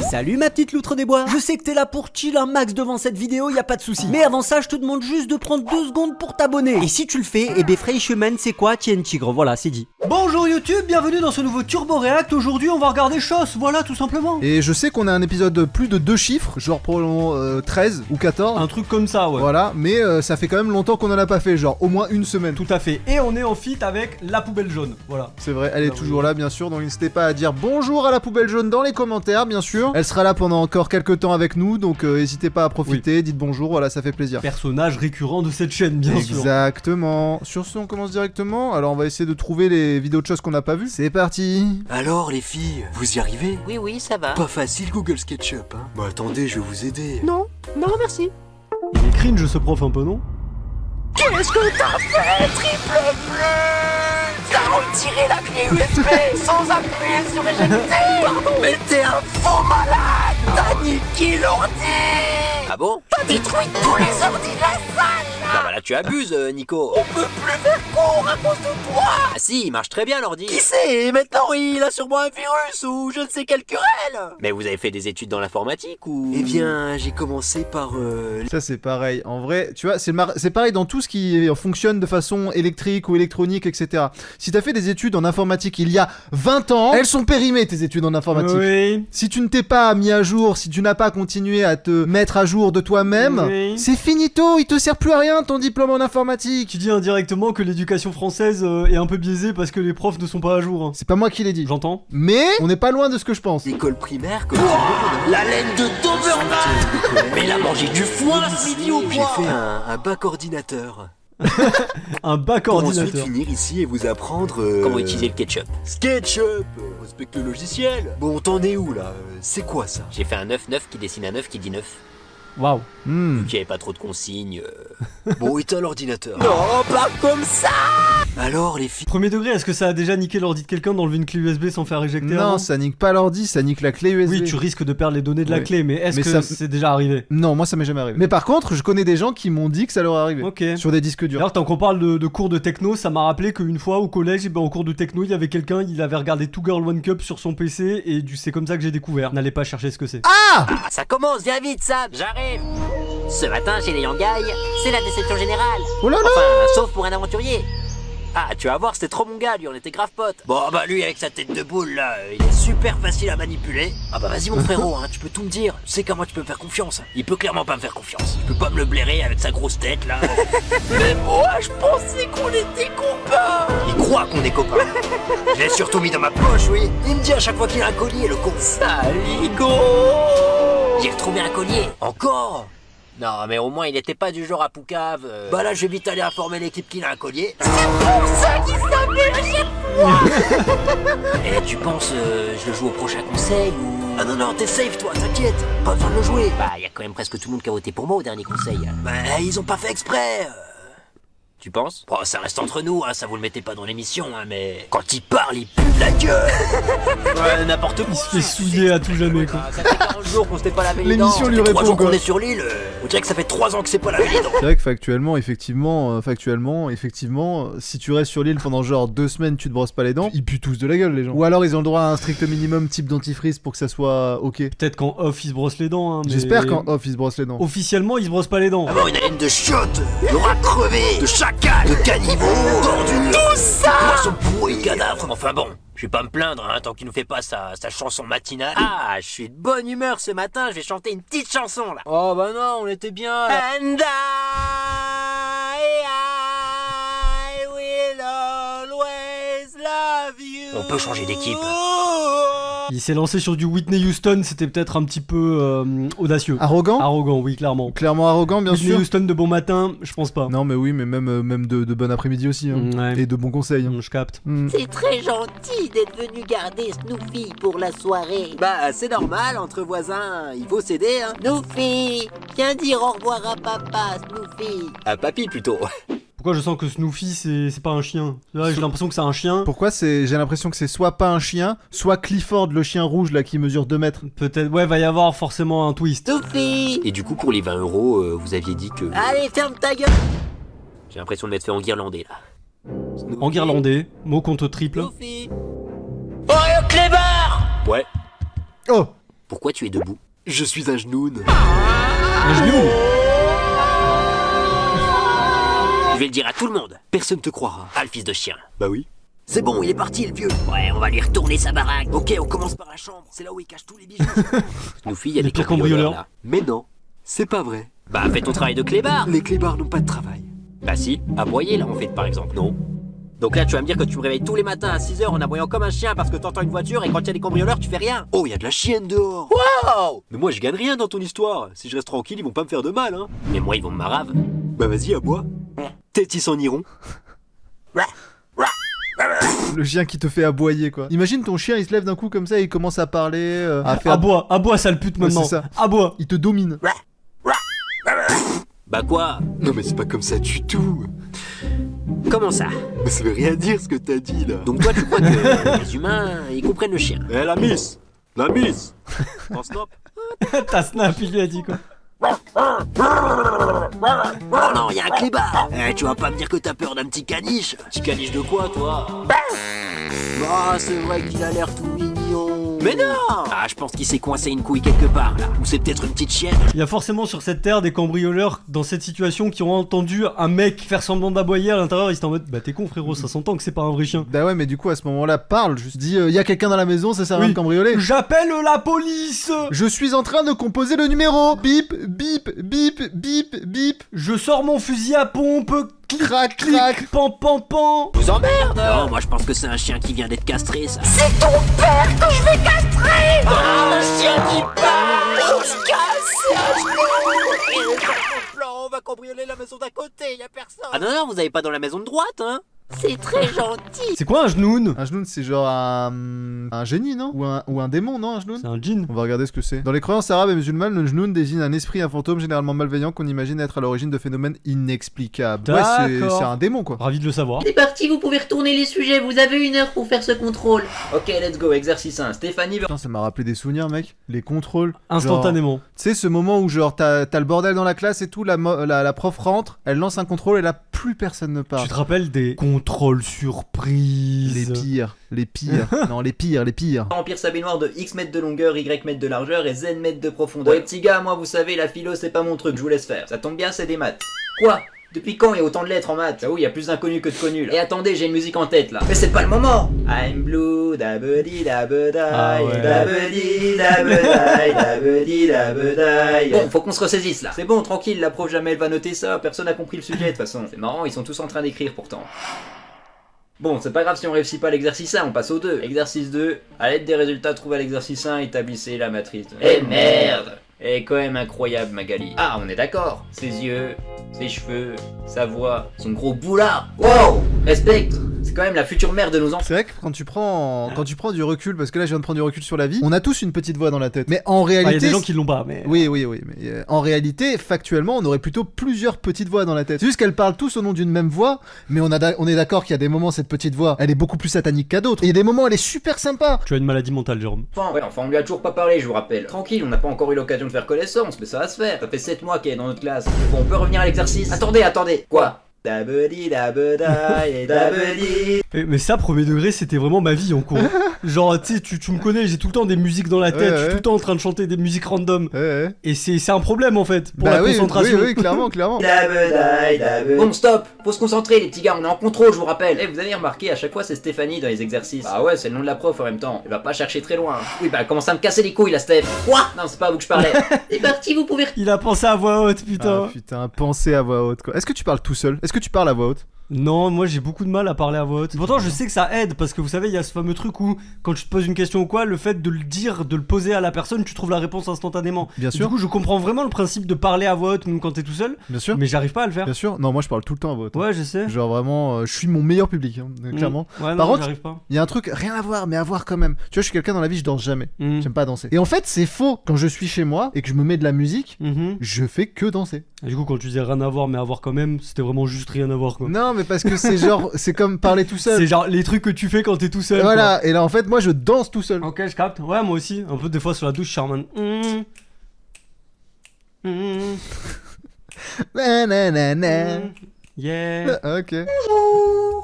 Salut ma petite loutre des bois. Je sais que t'es là pour chill un max devant cette vidéo, y a pas de souci. Mais avant ça, je te demande juste de prendre 2 secondes pour t'abonner. Et si tu le fais, eh ben Freichemann, c'est quoi? Tiens, tigre, voilà, c'est dit. Bonjour YouTube, bienvenue dans ce nouveau Turbo React. Aujourd'hui, on va regarder Shoss, voilà, tout simplement. Et je sais qu'on a un épisode plus de 2 chiffres, genre probablement 13 ou 14. Un truc comme ça, ouais. Voilà, mais ça fait quand même longtemps qu'on en a pas fait, genre au moins une semaine. Tout à fait. Et on est en feat avec la poubelle jaune, voilà. C'est vrai, elle est toujours là, bien sûr, donc n'hésitez pas à dire bonjour à la poubelle jaune dans les commentaires, bien sûr. Elle sera là pendant encore quelques temps avec nous, donc n'hésitez pas à profiter, dites bonjour, voilà, ça fait plaisir. Personnage récurrent de cette chaîne, bien sûr. Exactement. Sur ce, on commence directement. Alors, on va essayer de trouver les vidéos de choses qu'on n'a pas vues. C'est parti. Alors les filles, vous y arrivez? Oui, ça va. Pas facile Google SketchUp, hein. Bah attendez, je vais vous aider. Non, merci. Il est cringe ce prof un peu, non? Qu'est-ce que t'as fait, triple bleu? T'as retiré la clé USB sans appuyer sur éjecter. Pardon, mais t'es un faux malade. T'as niqué l'ordi. Ah bon? T'as détruit tous les ordi de la salle. Non bah là tu abuses Nico. On peut plus faire cours à cause de toi. Ah si, il marche très bien l'ordi. Qui sait, maintenant il a sûrement un virus ou je ne sais quelle querelle. Mais vous avez fait des études dans l'informatique ou? Eh bien, j'ai commencé par Ça, c'est pareil. En vrai, tu vois, c'est pareil dans tout ce qui fonctionne de façon électrique ou électronique, etc. Si t'as fait des études en informatique il y a 20 ans, elles sont périmées, tes études en informatique. Oui. Si tu ne t'es pas mis à jour, si tu n'as pas continué à te mettre à jour de toi-même, Oui. c'est finito, il te sert plus à rien ton diplôme en informatique. Tu dis indirectement que l'éducation française est un peu biaisée parce que les profs ne sont pas à jour. Hein. C'est pas moi qui l'ai dit. J'entends. Mais on n'est pas loin de ce que je pense. l'école primaire comme tout le monde, hein. La laine de Doberman. Mais il a mangé du foin ce midi ou J'ai quoi? fait un bac ordinateur. Un bac Pour ensuite ordinateur. finir ici et vous apprendre Comment utiliser le ketchup? SketchUp, respecte le logiciel. Bon, t'en es où là? C'est quoi ça? J'ai fait un 9-9 qui dessine un 9 qui dit 9. Waouh. Hmm. Qui avait pas trop de consignes. Bon, éteins l'ordinateur. Non, pas comme ça. Alors les filles. Premier degré, est-ce que ça a déjà niqué l'ordi de quelqu'un d'enlever une clé USB sans faire éjecter Non, avant? ça nique pas l'ordi, ça nique la clé USB. Oui, tu risques de perdre les données de la Oui. clé, mais est-ce Mais que ça- c'est déjà arrivé? Non, moi ça m'est jamais arrivé. Mais par contre, je connais des gens qui m'ont dit que ça leur est arrivé. Ok. Sur des disques durs. D'ailleurs, tant qu'on parle de cours de techno, ça m'a rappelé qu'une fois au collège, en cours de techno, il y avait quelqu'un, il avait regardé Two Girl One Cup sur son PC et c'est comme ça que j'ai découvert. N'allez pas chercher ce que c'est. Ça commence, viens vite, Sam. J'arrive. Ce matin chez les Yangai, c'est la déception générale. Oh là là. Enfin, sauf pour un aventurier. Ah, tu vas voir, c'était trop mon gars, lui, on était grave potes. Bon, bah lui, avec sa tête de boule, là, il est super facile à manipuler. Ah bah vas-y, mon frérot, hein, tu peux tout me dire. Tu sais qu'à moi, tu peux me faire confiance. Il peut clairement pas me faire confiance. Il peut pas me le blairer avec sa grosse tête, là. Mais moi, je pensais qu'on était copains. Il croit qu'on est copains. Je l'ai surtout mis dans ma poche, oui. Il me dit à chaque fois qu'il a un collier, le con. Saligo. J'ai retrouvé un collier. Encore? Non, mais au moins, il était pas du genre à Poucave. Bah là, je vais vite aller informer l'équipe qu'il a un collier. C'est pour ça qu'il s'appelle à chaque fois. Et tu penses, je le joue au prochain conseil ou... Ah non, non, t'es safe toi, t'inquiète. Pas besoin de le jouer. Bah, y a quand même presque tout le monde qui a voté pour moi au dernier conseil. Bah, ils ont pas fait exprès. Tu penses? Bon, ça reste entre nous, hein, ça vous le mettez pas dans l'émission, hein, mais... Quand il parle, il pue de la gueule. Ouais, n'importe quoi. Il se fait souiller à tout jamais, quoi. Ça fait 40 jours qu'on s'était pas lavé les dents. L'émission lui Ça fait 3 répond, jours qu'on quoi. est sur l'île. On dirait que ça fait 3 ans que c'est pas lavé les dents. C'est vrai que factuellement, effectivement, si tu restes sur l'île pendant genre 2 semaines, tu te brosses pas les dents, ils puent tous de la gueule les gens. Ou alors ils ont le droit à un strict minimum type dentifrice pour que ça soit ok. Peut-être qu'en off, il se brosse les dents. Hein, mais... J'espère qu'en off ils se brossent les dents. Officiellement, il se brosse pas les dents. Avoir une haleine de chiottes, de rat crevé, de chacal, de caniveau, d'ordures, tout ça. Poisson pourri, de cadavres. Enfin bon, je vais pas me plaindre, hein, tant qu'il nous fait pas sa chanson matinale. Ah, je suis de bonne humeur ce matin, je vais chanter une petite chanson là. Oh bah non, on était bien là. And I will always love you. On peut changer d'équipe. Il s'est lancé sur du Whitney Houston, c'était peut-être un petit peu audacieux. Arrogant. Arrogant, oui, clairement. Clairement arrogant, bien Whitney sûr. Houston de bon matin, je pense pas. Non mais oui, mais même de bon après-midi aussi. Hein. Ouais. Et de bons conseils. Hein. Je capte. C'est très gentil d'être venu garder Snoopy pour la soirée. Bah c'est normal, entre voisins, il faut s'aider hein. Snoopy, viens dire au revoir à papa, Snoopy. À papy plutôt. Pourquoi je sens que Snoopy c'est pas un chien? Là, j'ai l'impression que c'est un chien. Pourquoi j'ai l'impression que c'est soit pas un chien, soit Clifford le chien rouge là qui mesure 2 mètres. Peut-être, ouais, va y avoir forcément un twist. Snoopy. Et du coup pour les 20 €, vous aviez dit que... Allez, ferme ta gueule. J'ai l'impression de m'être fait enguirlander là. En guirlandais, mot contre triple. Snoopy. Oreo Clever. Ouais. Oh. Pourquoi tu es debout? Je suis un genoune. Un genou. Je vais le dire à tout le monde. Personne te croira. Ah, le fils de chien. Bah oui. C'est bon, il est parti le vieux. Ouais, on va lui retourner sa baraque. Ok, on commence par la chambre. C'est là où il cache tous les bijoux. Snoopy, il y a Les des pires cambrioleurs cambrioleurs. là. Mais non, c'est pas vrai. Bah, fais ton travail de clébard. Les clébards n'ont pas de travail. Bah si, aboyer là en fait par exemple. Non. Donc là tu vas me dire que tu me réveilles tous les matins à 6h en aboyant comme un chien parce que t'entends une voiture et quand il y a des cambrioleurs tu fais rien. Oh, y a de la chienne dehors. Oh. Mais moi, je gagne rien dans ton histoire. Si je reste tranquille, ils vont pas me faire de mal, hein. Mais moi ils vont me marave. Bah vas-y, aboie. Peut-être ils s'en iront. Le chien qui te fait aboyer, quoi. Imagine ton chien, il se lève d'un coup comme ça et il commence à parler, à faire... Aboie, sale pute Ouais, maintenant. c'est ça. Aboie. Il te domine. Bah quoi? Non, mais c'est pas comme ça du tout. Comment ça? Mais ça veut rien dire ce que t'as dit, là. Donc toi tu crois que les humains ils comprennent le chien? Eh, la miss. T'en snap. Ta snap, il lui a dit quoi. Oh non, y a un clébard. Eh, tu vas pas me dire que t'as peur d'un petit caniche? Petit caniche de quoi toi? Bah c'est vrai qu'il a l'air tout mignon. Mais non! Ah, je pense qu'il s'est coincé une couille quelque part là. Ou c'est peut-être une petite chienne. Il y a forcément sur cette terre des cambrioleurs dans cette situation qui ont entendu un mec faire semblant d'aboyer à l'intérieur. Ils étaient en mode bah t'es con frérot, ça s'entend que c'est pas un vrai chien. Bah ouais, mais du coup, à ce moment-là, parle. Juste dis, y a quelqu'un dans la maison, ça sert à rien Oui. de cambrioler. J'appelle la police. Je suis en train de composer le numéro. Bip, bip, bip, bip, bip. Je sors mon fusil à pompe. Clic, Crac, clic, crac. pan, pan, pan. Vous emmerde! Non, moi je pense que c'est un chien qui vient d'être castré ça. C'est ton père que je vais castrer. Ah, un chien qui parle. Il se casse. On va cambrioler la maison d'à côté, y a personne. Ah non, non, vous avez pas dans la maison de droite, hein? C'est très gentil. C'est quoi un genoun? Un genoun, c'est genre un génie, non, ou un démon, non, un genoun? C'est un djinn. On va regarder ce que c'est. Dans les croyances arabes et musulmanes, le genoun désigne un esprit, un fantôme généralement malveillant qu'on imagine être à l'origine de phénomènes inexplicables. Ouais, D'accord. c'est un démon, quoi. Ravi de le savoir. C'est parti, vous pouvez retourner les sujets, vous avez 1 heure pour faire ce contrôle. Ok, let's go, exercice 1. Stéphanie... Putain, ça m'a rappelé des souvenirs, mec. Les contrôles. Instantanément. Genre, tu sais, ce moment où, genre, t'as le bordel dans la classe et tout, la prof rentre, elle lance un contrôle et là, plus personne ne parle. Tu te rappelles des contrôles surprises? Les pires. Non, les pires. Empire sa baignoire de X mètres de longueur, Y mètres de largeur et Z mètres de profondeur. Ouais, petit gars, moi vous savez, la philo c'est pas mon truc, je vous laisse faire. Ça tombe bien, c'est des maths. Quoi? Depuis quand il y a autant de lettres en maths? J'avoue, il y a plus d'inconnus que de connus là. Et attendez, j'ai une musique en tête là. Mais c'est pas le moment. I'm blue, dabedi dabedai, Ah ouais. dabedi dabedai, dabedi dabedai. Bon, faut qu'on se ressaisisse là. C'est bon, tranquille, la prof jamais elle va noter ça, personne a compris le sujet de toute façon. C'est marrant, ils sont tous en train d'écrire pourtant. Bon, c'est pas grave si on réussit pas l'exercice 1, on passe au 2. Exercice 2, à l'aide des résultats trouvés à l'exercice 1, établissez la matrice de... Eh merde! Elle est quand même incroyable, Magali. Ah, on est d'accord. Ses yeux, ses cheveux, sa voix, son gros boulard. Wow! Respecte! C'est quand même la future mère de nos enfants. C'est vrai que quand tu prends du recul, parce que là je viens de prendre du recul sur la vie, on a tous une petite voix dans la tête. Mais en Il y a réalité, des gens qui l'ont pas, mais. oui, mais en réalité, factuellement, on aurait plutôt plusieurs petites voix dans la tête. C'est juste qu'elles parlent tous au nom d'une même voix, mais on est d'accord qu'il y a des moments, cette petite voix, elle est beaucoup plus satanique qu'à d'autres. Et il y a des moments, elle est super sympa. Tu as une maladie mentale, Jérôme. Enfin, on lui a toujours pas parlé, je vous rappelle. Tranquille, on n'a pas encore eu l'occasion de faire connaissance, mais ça va se faire. Ça fait 7 mois qu'elle est dans notre classe. Bon, on peut revenir à l'exercice. Attendez. Quoi? Dabedi dabedai, dabedi. Mais ça, premier degré, c'était vraiment ma vie en cours. Genre, tu sais, tu me connais, j'ai tout le temps des musiques dans la tête, Ouais, je suis tout le temps en train de chanter des musiques random. Ouais. Et c'est un problème en fait, pour Bah la oui, concentration. Oui, clairement. Dabedai, dabedai. Bon, stop. Faut se concentrer, les petits gars, on est en contrôle, je vous rappelle. Eh, vous avez remarqué, à chaque fois, c'est Stéphanie dans les exercices. Ah ouais, c'est le nom de la prof en même temps. Elle va pas chercher très loin. Oui, bah, elle commence à me casser les couilles, la Steph. Quoi? Non, c'est pas à vous que je parlais. C'est parti, vous pouvez... Il a pensé à voix haute, putain. Ah putain, penser à voix haute, quoi. Est-ce que tu parles tout seul? Est-ce que tu parles à voix haute? Non, moi j'ai beaucoup de mal à parler à voix haute. Pourtant, je sais que ça aide parce que vous savez, il y a ce fameux truc où quand tu te poses une question ou quoi, le fait de le dire, de le poser à la personne, tu trouves la réponse instantanément. Bien Et sûr. Du coup, je comprends vraiment le principe de parler à voix haute même quand t'es tout seul, Bien sûr. mais j'arrive pas à le faire. Bien sûr. Non, moi je parle tout le temps à voix haute. Ouais, je sais. Genre vraiment, je suis mon meilleur public, hein, clairement. Ouais, Par non, contre, j'arrive pas. il y a un truc, rien à voir, mais à voir quand même. Tu vois, je suis quelqu'un dans la vie, je danse jamais. Mm. J'aime pas danser. Et en fait, c'est faux. Quand je suis chez moi et que je me mets de la musique, Mhm. je fais que danser. Et du coup, quand tu disais rien à voir, mais à voir quand même, c'était vraiment juste rien à voir quoi. Non, mais parce que c'est genre, c'est comme parler tout seul. C'est genre les trucs que tu fais quand t'es tout seul. Voilà, et là en fait, moi je danse tout seul. Quoi. Ok, je capte. Ouais, moi aussi. Un peu des fois sur la douche, je suis en mode. Nanana. Yeah. Ok.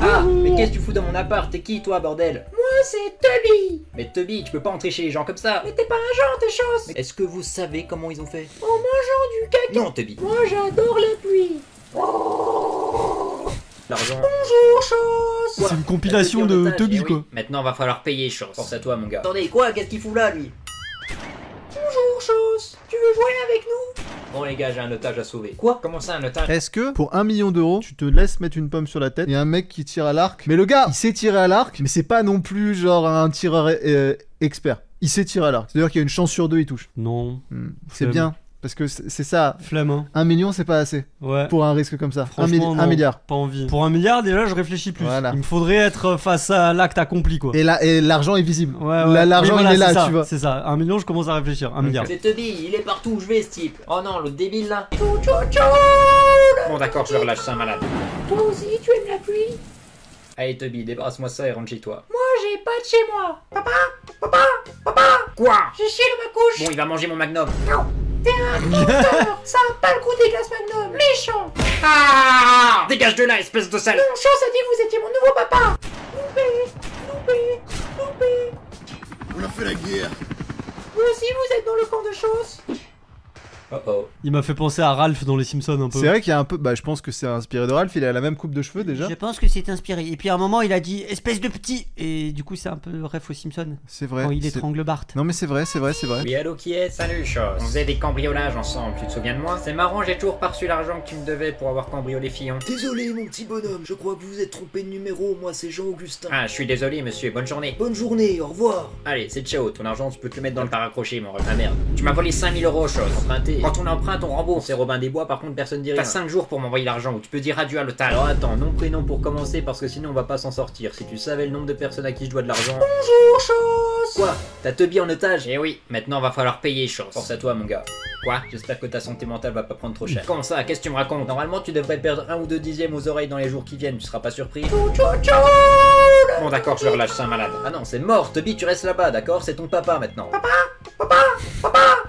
Ah, mais qu'est-ce que tu fous dans mon appart? T'es qui, toi, bordel? Moi, c'est Toby. Mais Toby, tu peux pas entrer chez les gens comme ça. Mais t'es pas un genre, t'es chose. Est-ce que vous savez comment ils ont fait? En mangeant du caca. Non, Toby. Moi j'adore la pluie. L'argent. Bonjour, chose. Quoi? C'est une compilation T'as de otage, Toby, eh oui. quoi. Maintenant, va falloir payer, chose. Force à toi, mon gars. Attendez, quoi? Qu'est-ce qu'il fout là, lui? Bonjour, chose. Tu veux jouer avec nous? Bon, les gars, j'ai un otage à sauver. Quoi? Comment ça, un otage? Est-ce que pour 1 million d'euros, tu te laisses mettre une pomme sur la tête et un mec qui tire à l'arc? Mais le gars, il sait tirer à l'arc, mais c'est pas non plus genre un tireur expert. Il sait tirer à l'arc. C'est-à-dire qu'il y a une chance sur 2, il touche. Non, C'est Flemme. bien. Parce que c'est ça. flemme, hein. 1 million, c'est pas assez Ouais. pour un risque comme ça. Franchement, non, un milliard. Pas envie. Pour 1 milliard, déjà, je réfléchis plus. Voilà. Il me faudrait être face à l'acte accompli, quoi. Et l'argent est visible. Ouais, ouais. L'argent, Oui, voilà, il est là, c'est ça, tu vois. C'est ça. 1 million, je commence à réfléchir. 1 milliard. C'est Toby, il est partout où je vais, ce type. Oh non, l'autre débile là. Tchou tchou tchou. Bon, d'accord, je le relâche, c'est un malade. Toi aussi, tu aimes la pluie? Allez, Toby, débarrasse-moi ça et rentre chez toi. Moi j'ai pas de chez moi. Papa, papa, papa. Quoi? J'ai chié dans ma couche. Bon, il va manger mon magnum. T'es un menteur. Ça a pas le goût des glaces Magnum. Méchant. Ah! Dégage de là, espèce de sale! Mon chose a dit que vous étiez mon nouveau papa. Loupé, loupé, loupé. On a fait la guerre. Vous aussi, vous êtes dans le camp de choses. Oh oh. Il m'a fait penser à Ralph dans les Simpsons un peu. C'est vrai qu'il y a un peu. Bah, je pense que c'est inspiré de Ralph. Il a la même coupe de cheveux déjà. Je pense que c'est inspiré. Et puis à un moment, il a dit espèce de petit. Et du coup, c'est un peu ref aux Simpsons. C'est vrai. Quand il c'est- étrangle Bart. Non, mais c'est vrai, c'est vrai, c'est vrai. Oui, allô, qui est? Salut, chose. On faisait des cambriolages ensemble, tu te souviens de moi? C'est marrant, j'ai toujours pas reçu l'argent que tu me devais pour avoir cambriolé Fillon. Désolé, mon petit bonhomme, je crois que vous vous êtes trompé de numéro. Moi, c'est Jean-Augustin. Ah, je suis désolé, monsieur, bonne journée. Bonne journée, au revoir. Allez, c'est ciao, ton argent, tu peux te le mettre dans le paraccroché, mon ref. Ah merde. Tu m'as volé 5000 euros, chose. Emprunté. Quand on emprunte, on rembourse. C'est Robin des Bois, par contre, personne dit rien. T'as 5 jours pour m'envoyer l'argent ou tu peux dire adieu à l'otage. Alors attends, nom, prénom pour commencer parce que sinon on va pas s'en sortir. Si tu savais le nombre de personnes à qui je dois de l'argent. Bonjour, chose. Quoi? T'as Toby en otage? Eh oui, maintenant va falloir payer, chose. Force à toi, mon gars. Quoi? J'espère que ta santé mentale va pas prendre trop cher. Comment ça? Qu'est-ce que tu me racontes? Normalement, tu devrais perdre 1 ou 2 dixièmes aux oreilles dans les jours qui viennent, tu seras pas surpris? Tchou tchou tchou. Bon, d'accord, je le relâche, c'est un malade. Ah non, c'est mort, Toby, tu restes là-bas, d'accord? C'est ton papa maintenant. Papa.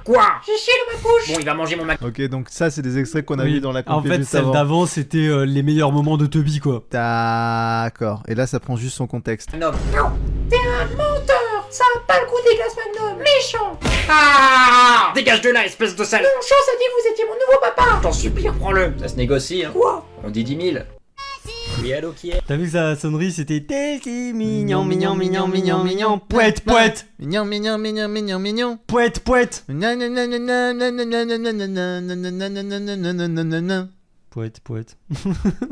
Quoi? J'ai chié dans ma couche. Bon, il va manger mon mac. Ok, donc ça, c'est des extraits qu'on a Oui. vu dans la En compil fait, juste celle avant. d'avant, c'était les meilleurs moments de Toby, quoi. D'accord. Et là, ça prend juste son contexte. Non. T'es un menteur. Ça a pas le goût des glaces Magnum. Méchant. Ah! Dégage de là, espèce de sale! Mon chose a dit que vous étiez mon nouveau papa. T'en supplie, reprends-le. Ça se négocie, hein. Quoi? On dit 10 000. Oui, allô, qui est? T'as vu que sa sonnerie, c'était t'es si mignon, mignon, mignon, mignon, mignon, poète, poète, Mignon, mignon, mignon, mignon, mignon. poète, poète. Poète, poète.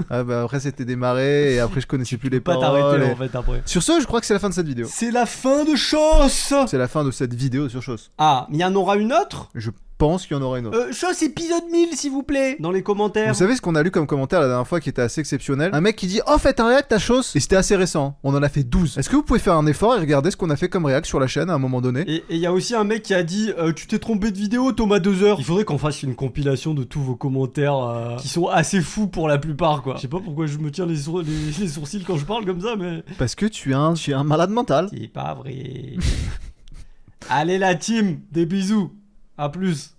Ah bah après c'était démarré et après je connaissais plus les Pas paroles. t'arrêter et- en fait après. Sur ce, je crois que c'est la fin de cette vidéo. C'est la fin de Chose. C'est la fin de cette vidéo sur Chose. Ah, mais il y en aura une autre. Je pense qu'il y en aura une autre. Chose épisode 1000 s'il vous plaît. Dans les commentaires. Vous savez ce qu'on a lu comme commentaire la dernière fois qui était assez exceptionnel? Un mec qui dit oh faites un react à Chose. Et c'était assez récent, on en a fait 12. Est-ce que vous pouvez faire un effort et regarder ce qu'on a fait comme react sur la chaîne à un moment donné? Et il y a aussi un mec qui a dit tu t'es trompé de vidéo Thomas 2 heures. Il faudrait qu'on fasse une compilation de tous vos commentaires qui sont assez fous pour la plupart quoi. Je sais pas pourquoi je me tiens les sourcils quand je parle comme ça mais... Parce que tu es un malade mental. C'est pas vrai. Allez la team, des bisous. À plus.